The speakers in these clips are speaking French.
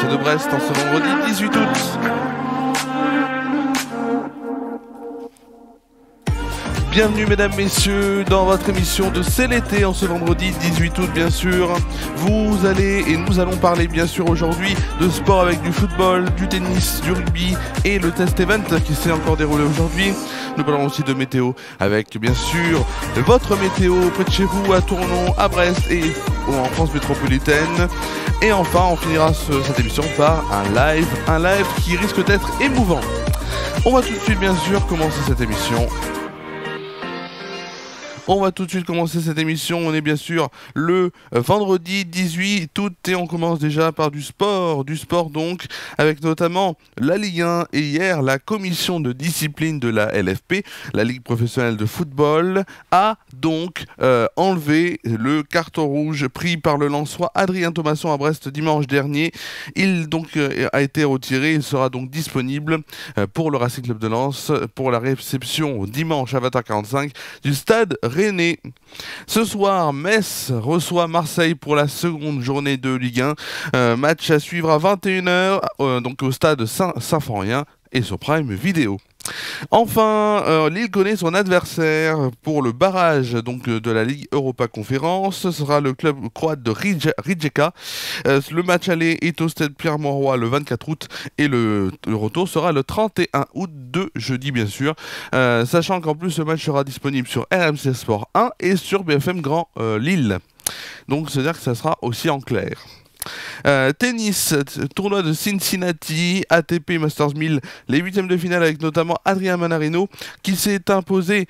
de Brest en ce vendredi 18 août. Bienvenue mesdames, messieurs, dans votre émission de C'est l'été en ce vendredi 18 août bien sûr. Vous allez et nous allons parler bien sûr aujourd'hui de sport avec du football, du tennis, du rugby et le test event qui s'est encore déroulé aujourd'hui. Nous parlerons aussi de météo avec bien sûr votre météo près de chez vous à Tournon, à Brest et en France métropolitaine. Et enfin on finira cette émission par un live qui risque d'être émouvant. On va tout de suite bien sûr commencer cette émission. On va tout de suite commencer cette émission, on est bien sûr le vendredi 18 août et on commence déjà par du sport donc, avec notamment la Ligue 1 et hier la commission de discipline de la LFP, la Ligue professionnelle de football, a donc enlevé le carton rouge pris par le Lensois Adrien Thomasson à Brest dimanche dernier. Il donc a été retiré, il sera donc disponible pour le Racing Club de Lens pour la réception dimanche à 20h45 du stade Rennais. Ce soir, Metz reçoit Marseille pour la seconde journée de Ligue 1. Match à suivre à 21h, donc au stade Saint-Symphorien et sur Prime Video. Enfin, Lille connaît son adversaire pour le barrage donc, de la Ligue Europa Conférence. Ce sera le club croate de Rijeka. Le match aller est au stade Pierre-Mauroy le 24 août et le retour sera le 31 août de jeudi bien sûr. Sachant qu'en plus ce match sera disponible sur RMC Sport 1 et sur BFM Grand Lille. Donc c'est-à-dire que ça sera aussi en clair. Tennis, tournoi de Cincinnati, ATP Masters 1000, les huitièmes de finale avec notamment Adrian Manarino qui s'est imposé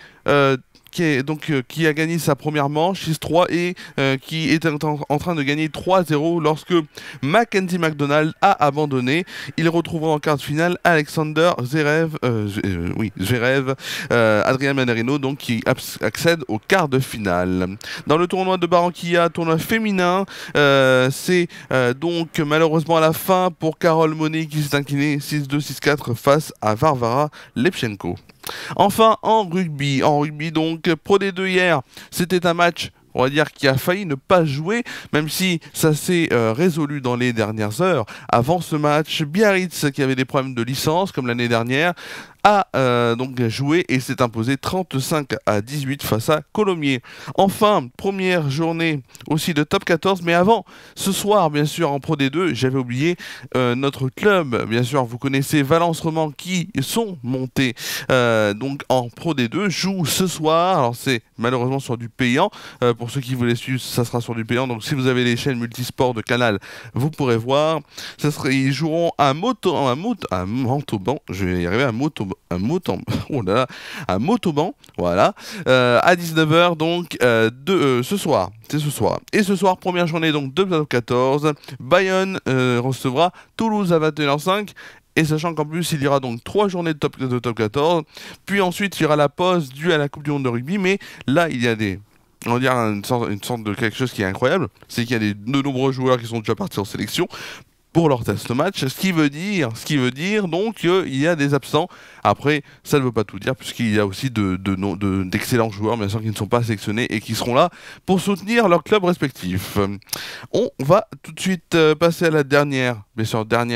qui a gagné sa première manche 6-3 et qui est en train de gagner 3-0 lorsque Mackenzie McDonald a abandonné. Il retrouvera en quart de finale Alexander Zverev, Adrian Manarino donc qui accède au quart de finale. Dans le tournoi de Barranquilla, tournoi féminin, c'est donc malheureusement à la fin pour Carole Monet qui s'est inclinée 6-2, 6-4 face à Varvara Lepchenko. Enfin, en rugby donc, Pro D2 hier, c'était un match, on va dire, qui a failli ne pas jouer, même si ça s'est résolu dans les dernières heures. Avant ce match, Biarritz, qui avait des problèmes de licence, comme l'année dernière, a donc joué et s'est imposé 35-18 face à Colomiers. Enfin, première journée aussi de top 14, mais avant, ce soir, bien sûr, en Pro D2, j'avais oublié notre club, bien sûr, vous connaissez Valence Romand qui sont montés donc en Pro D2, joue ce soir, alors c'est malheureusement sur du payant, pour ceux qui voulaient suivre, ça sera sur du payant, donc si vous avez les chaînes multisports de Canal, vous pourrez voir, ils joueront à Montauban, je vais y arriver, à Montauban, voilà, à 19h donc ce soir. C'est ce soir. Et ce soir, première journée donc de top 14, Bayonne recevra Toulouse à 21h05. Et sachant qu'en plus il y aura donc 3 journées de top 14, puis ensuite il y aura la pause due à la Coupe du Monde de rugby, mais là il y a on va dire une sorte de quelque chose qui est incroyable, c'est qu'il y a de nombreux joueurs qui sont déjà partis en sélection pour leur test match, ce qui veut dire donc qu'il y a des absents. Après, ça ne veut pas tout dire, puisqu'il y a aussi d'excellents joueurs, bien sûr, qui ne sont pas sélectionnés et qui seront là pour soutenir leur club respectif. On va tout de suite passer à la dernière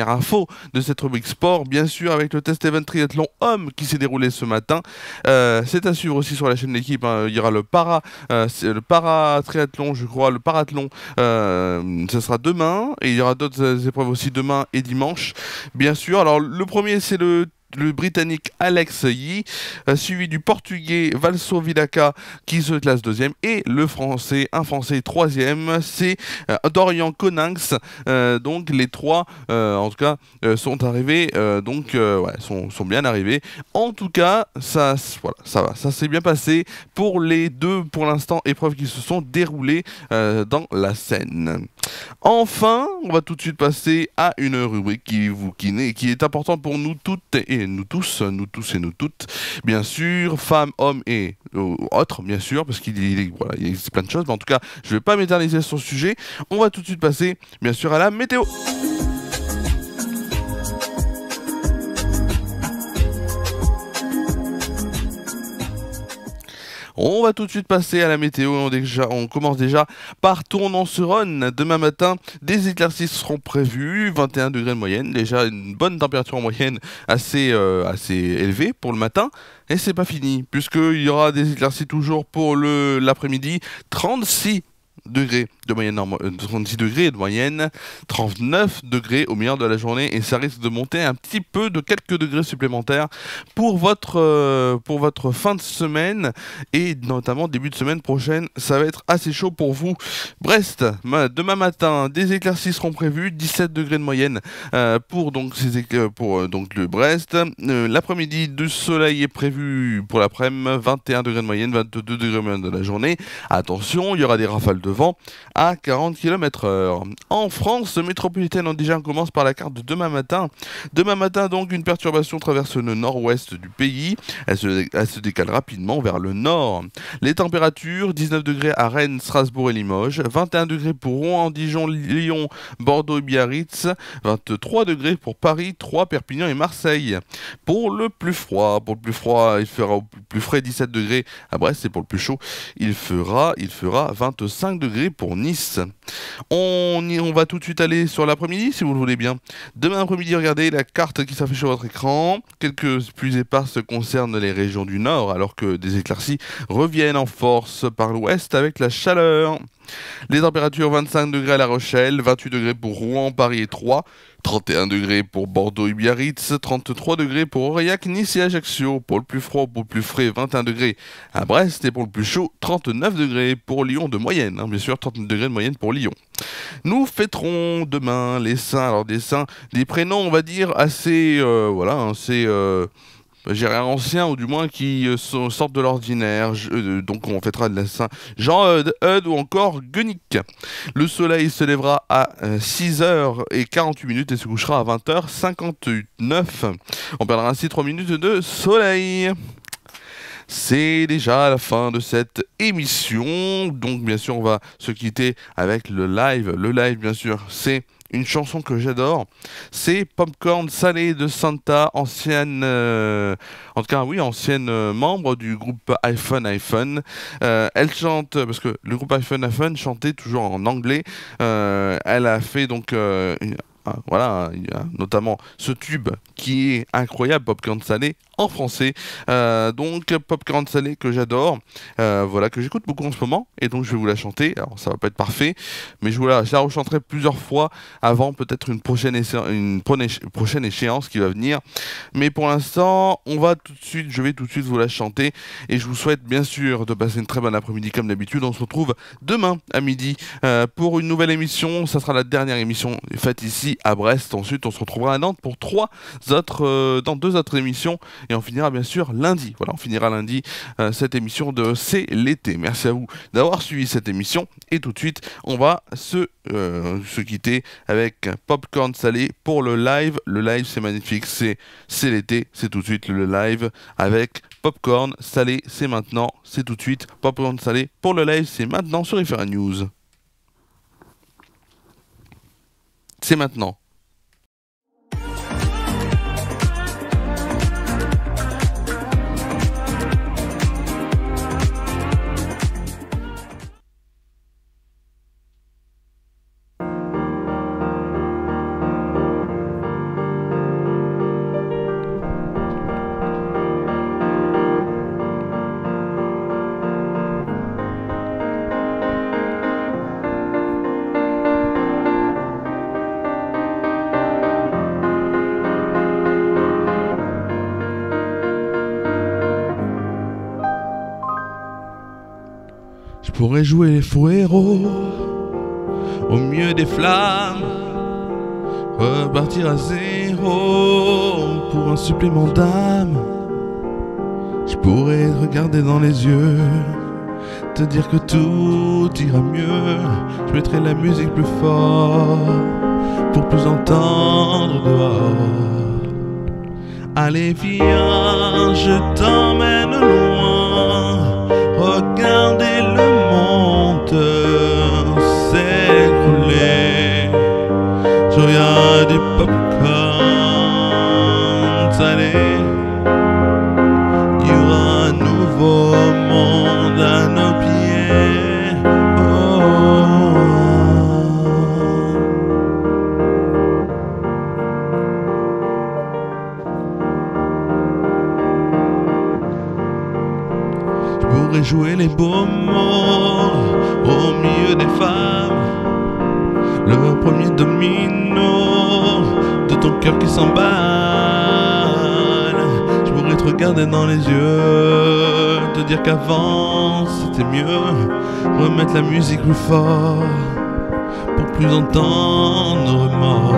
info de cette rubrique sport, bien sûr, avec le test event triathlon homme qui s'est déroulé ce matin. C'est à suivre aussi sur la chaîne de l'équipe, hein. Il y aura le para-triathlon, je crois, le parathlon, ce sera demain, et il y aura d'autres épreuves aussi demain et dimanche, bien sûr. Alors, le premier, c'est le Britannique Alex Yee, suivi du Portugais Valso Vidaca qui se classe deuxième, et un Français troisième, c'est Dorian Coninx. Donc les trois, en tout cas, sont arrivés, sont bien arrivés. En tout cas, ça va, ça s'est bien passé pour les deux, pour l'instant, épreuves qui se sont déroulées dans la Seine. Enfin, on va tout de suite passer à une rubrique qui est importante pour nous toutes et nous tous et nous toutes, bien sûr, femmes, hommes et autres, bien sûr, parce qu'il existe plein de choses, mais en tout cas, je ne vais pas m'éterniser sur ce sujet. On va tout de suite passer, bien sûr, à la météo. On va tout de suite passer à la météo. On commence déjà par Tournon-sur-Rhône. Demain matin, des éclaircies seront prévues, 21 degrés de moyenne. Déjà une bonne température en moyenne assez élevée pour le matin. Et c'est pas fini, puisqu'il y aura des éclaircies toujours pour l'après-midi. 36 degrés de moyenne, 36 degrés de moyenne, 39 degrés au milieu de la journée, et ça risque de monter un petit peu de quelques degrés supplémentaires pour votre fin de semaine, et notamment début de semaine prochaine. Ça va être assez chaud pour vous. Brest, demain matin, des éclaircies seront prévues, 17 degrés de moyenne pour donc le Brest. L'après-midi, du soleil est prévu pour l'après-midi, 21 degrés de moyenne, 22 degrés de moyenne de la journée. Attention, il y aura des rafales de vent à 40 km/h. En France métropolitaine, on commence par la carte de demain matin. Demain matin, donc, une perturbation traverse le nord-ouest du pays. Elle se décale rapidement vers le nord. Les températures, 19 degrés à Rennes, Strasbourg et Limoges, 21 degrés pour Rouen, Dijon, Lyon, Bordeaux et Biarritz, 23 degrés pour Paris, Troyes, Perpignan et Marseille. Pour le plus froid, il fera au plus frais 17 degrés à Brest, et pour le plus chaud, il fera 25 degrés pour Nice. On va tout de suite aller sur l'après-midi, si vous le voulez bien. Demain après-midi, regardez la carte qui s'affiche sur votre écran. Quelques pluies éparses concernent les régions du nord, alors que des éclaircies reviennent en force par l'ouest avec la chaleur. Les températures, 25 degrés à La Rochelle, 28 degrés pour Rouen, Paris et Troyes, 31 degrés pour Bordeaux et Biarritz, 33 degrés pour Aurillac, Nice et Ajaccio. Pour le plus froid, pour le plus frais, 21 degrés à Brest, et pour le plus chaud, 39 degrés pour Lyon de moyenne. Bien sûr, 39 degrés de moyenne pour Lyon. Nous fêterons demain les saints. Alors des prénoms, on va dire, assez anciens, ou du moins qui sortent de l'ordinaire. Donc on fêtera de la Saint Jean-Eudes, ou encore Guenic. Le soleil se lèvera à 6h48 et se couchera à 20h59. On perdra ainsi 3 minutes de soleil. C'est déjà la fin de cette émission. Donc bien sûr, on va se quitter avec le live. Le live, bien sûr, c'est une chanson que j'adore. C'est Popcorn Salé de Santa, ancienne membre du groupe iPhone. Elle chante, parce que le groupe iPhone chantait toujours en anglais. Elle a fait donc il y a notamment ce tube qui est incroyable, Popcorn Salé, en français. Donc Popcorn Salé que j'adore, que j'écoute beaucoup en ce moment, et donc je vais vous la chanter. Alors ça va pas être parfait, mais je la rechanterai plusieurs fois avant peut-être une prochaine échéance qui va venir. Mais pour l'instant, je vais tout de suite vous la chanter, et je vous souhaite bien sûr de passer une très bonne après-midi comme d'habitude. On se retrouve demain à midi pour une nouvelle émission. Ça sera la dernière émission faite ici à Brest. Ensuite, on se retrouvera à Nantes pour dans 2 autres émissions, et on finira bien sûr lundi. Voilà, on finira lundi cette émission de C'est l'été. Merci à vous d'avoir suivi cette émission, et tout de suite, on va se quitter avec Popcorn Salé pour le live. Le live, c'est magnifique, c'est l'été, c'est tout de suite le live avec Popcorn Salé. C'est maintenant, c'est tout de suite. Popcorn Salé pour le live, c'est maintenant sur FR News. C'est maintenant. Je pourrais jouer les faux héros au milieu des flammes, repartir à zéro pour un supplément d'âme. Je pourrais te regarder dans les yeux, te dire que tout ira mieux. Je mettrai la musique plus fort pour plus entendre dehors. Allez viens, je t'emmène loin, regardez le monde s'écrouler. Je regarde du popcorn salé. Il y aura un nouveau monde beau monde au milieu des femmes, le premier domino de ton cœur qui s'emballe. Je pourrais te regarder dans les yeux, te dire qu'avant c'était mieux, remettre la musique plus fort pour plus entendre nos remords.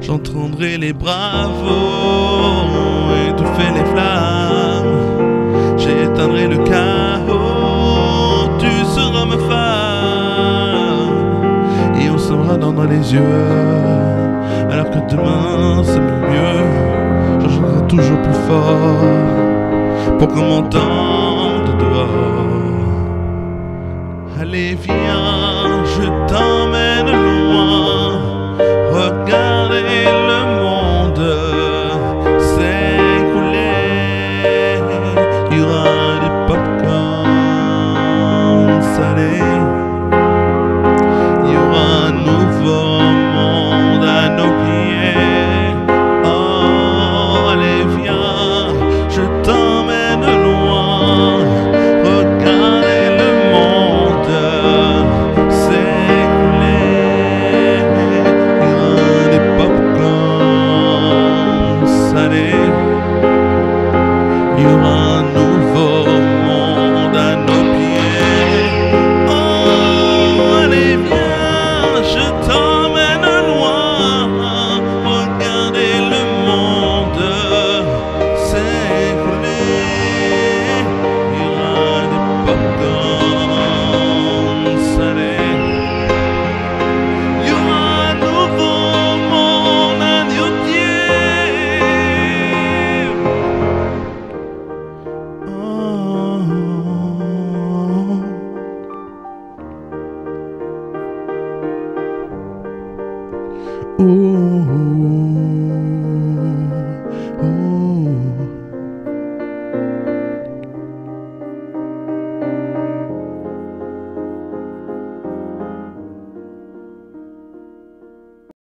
J'entendrai les bravos étouffer les flammes, j'éteindrai le chaos, tu seras ma femme, et on s'aimera dans les yeux, alors que demain c'est mieux. Je chanterai toujours plus fort pour qu'on m'entende dehors. Allez viens.